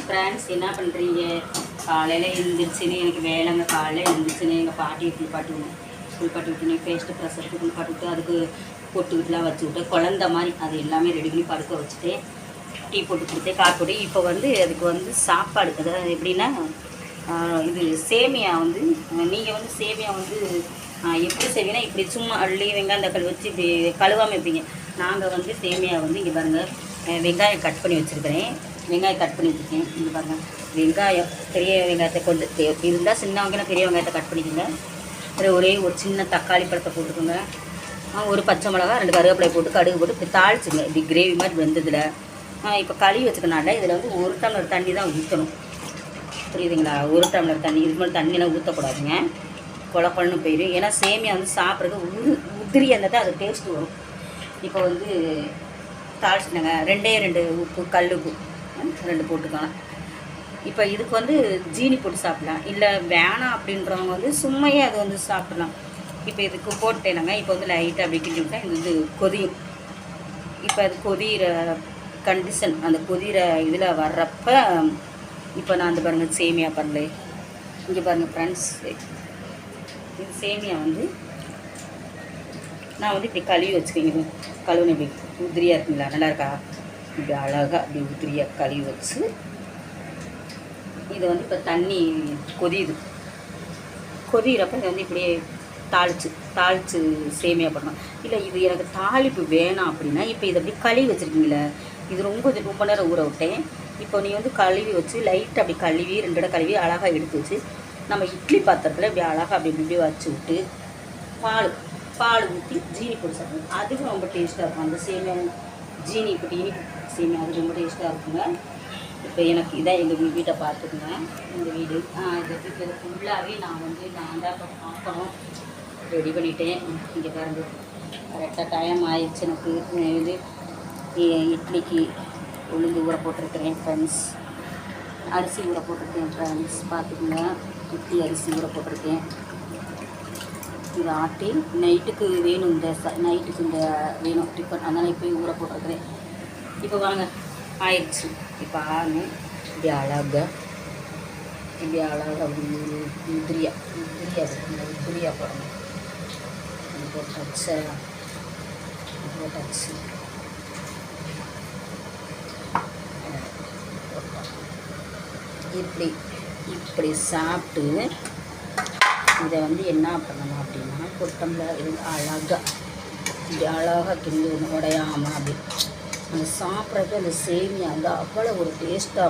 Friends, என்ன பண்ணுறீங்க? காலையில் எழுந்திரிச்சின்னு எனக்கு வேலைங்க. காலையில் எழுந்திரிச்சின்னு எங்கள் பாட்டியை குளிப்பாட்டுவோம். குளிப்பாட்டி விட்டுன்னு பேஸ்ட்டு ப்ரெஷருக்கு குளிப்பாட்டி விட்டு அதுக்கு பொட்டுக்கிட்டுலாம் வச்சு விட்டு குழந்த மாதிரி அது எல்லாமே ரெடி பண்ணி படுக்க வச்சுட்டு டீ போட்டு கொடுத்தேன், காப்பி போட்டு. இப்போ வந்து அதுக்கு வந்து சாப்பாடு, அதாவது எப்படின்னா இது சேமியா வந்து நீங்கள் வந்து சேமியா வந்து எப்படி செய்வீங்கன்னா இப்படி சும்மா அள்ளி வெங்காயம் தக்காளி வச்சு இப்படி கழுவாமல் வைப்பீங்க. நாங்கள் வந்து சேமியா வந்து இங்கே பாருங்கள், வெங்காயம் கட் பண்ணி வச்சுருக்கிறேன். வெங்காயம் கட் பண்ணி வச்சுருக்கேன். இங்கே பாருங்கள், வெங்காயம் பெரிய வெங்காயத்தை கொஞ்சம் இருந்தால் சின்ன வெங்காயம் பெரிய வெங்காயத்தை கட் பண்ணிக்கோங்க. ஒரே ஒரு சின்ன தக்காளி பழத்தை போட்டுக்கோங்க. ஒரு பச்சை மிளகா, 2 கருவேப்பிலை போட்டு கடுகு போட்டு இப்படி தாளிச்சுங்க. இப்படி கிரேவி மாதிரி வெந்ததில் இப்போ கழுவி வச்சுக்கனால இதில் வந்து 1 டம்ளர் தண்ணி தான் ஊற்றணும். புரியுதுங்களா? 1 டம்ளர் தண்ணி. இதுக்கு மேலே தண்ணியெலாம் ஊற்றக்கூடாதுங்க, கொழன்னு போயிடும். ஏன்னா சேமியா வந்து சாப்பிட்றதுக்கு உதிரி இருந்தால் அது டேஸ்ட்டு வரும். இப்போ வந்து தாளிச்சுனாங்க. 2 உப்பு, கல் உப்பு 2 போட்டுக்கலாம். இப்போ இதுக்கு வந்து ஜீனி போட்டு சாப்பிட்லாம், இல்லை வேணாம் அப்படின்றவங்க வந்து சும்மையே அது வந்து சாப்பிட்லாம். இப்போ இதுக்கு போட்டேனாங்க. இப்போ வந்து லைட்டாக அப்படி கிண்டி விட்டால் இது வந்து கொதியும். இப்போ அது கொதிகிற கண்டிஷன், அந்த கொதிகிற இதில் வர்றப்ப இப்போ நான் அந்த பாருங்கள் சேமியா பண்ணல. இங்கே பாருங்கள் ஃப்ரெண்ட்ஸ், இது சேமியா வந்து நான் வந்து இப்படி கழுவி வச்சுக்கோங்க. கழுவுன இப்படி உதிரியாக இருக்குங்களா? நல்லா இருக்கா? இப்படி அழகாக அப்படி உதிரியாக கழுவி வச்சு இதை வந்து இப்போ தண்ணி கொதிகிறப்ப இதை வந்து இப்படியே தாளித்து சேமியா பண்ணணும். இல்லை இது எனக்கு தாளிப்பு வேணாம் அப்படின்னா இப்போ இதை அப்படி கழுவி வச்சுருக்கீங்களே, இது ரொம்ப நேரம் ஊற விட்டேன். இப்போ நீ வந்து கழுவி வச்சு லைட்டாக அப்படி கழுவி 2 இடம் கழுவி அழகாக எடுத்து வச்சு நம்ம இட்லி பாத்திரத்தில் இப்படி அழகாக அப்படி வச்சு விட்டு பால் ஊற்றி ஜீனி போட்டு சாப்பிடுவோம். அதுவும் ரொம்ப டேஸ்ட்டாக இருக்கும். அந்த சேமியா ஜீனி போட்டு இனிப்பு சேமியா அது ரொம்ப டேஸ்ட்டாக இருக்குங்க. இப்போ எனக்கு இதான் எங்கள் வீட்டை பார்த்துக்குங்க. இந்த வீடு இதை ஃபுல்லாகவே நான் தான் இப்போ பார்க்கணும். ரெடி பண்ணிட்டேன். இங்கே பாருங்க, கரெக்டாக டைம் ஆயிடுச்சு. எனக்கு இது இட்லிக்கு உளுந்து ஊற போட்டிருக்கிறேன் ஃப்ரெண்ட்ஸ், அரிசி ஊற போட்டிருக்கேன் ஃப்ரெண்ட்ஸ், பார்த்துக்குங்க. இட்லி அரிசி ஊற போட்டிருக்கேன். இதை ஆட்டி நைட்டுக்கு வேணும், நைட்டுக்கு இந்த வேணும் டிஃபன், அதனால் இப்போ ஊற போட்டிருக்கிறேன். இப்போ வாங்க ஆயிடுச்சு. இப்போ இப்படி அழகாக உதிரியாக போடணும். போட்டாச்சு இப்படி சாப்பிட்டு இதை வந்து என்ன பண்ணணும் அப்படின்னா கொட்டமில் இருந்து அழகாக கிண்டி உடையாமல் அப்படி அந்த சாப்பிட்றதுக்கு அந்த சேமியா வந்து அவ்வளோ ஒரு டேஸ்ட்டாக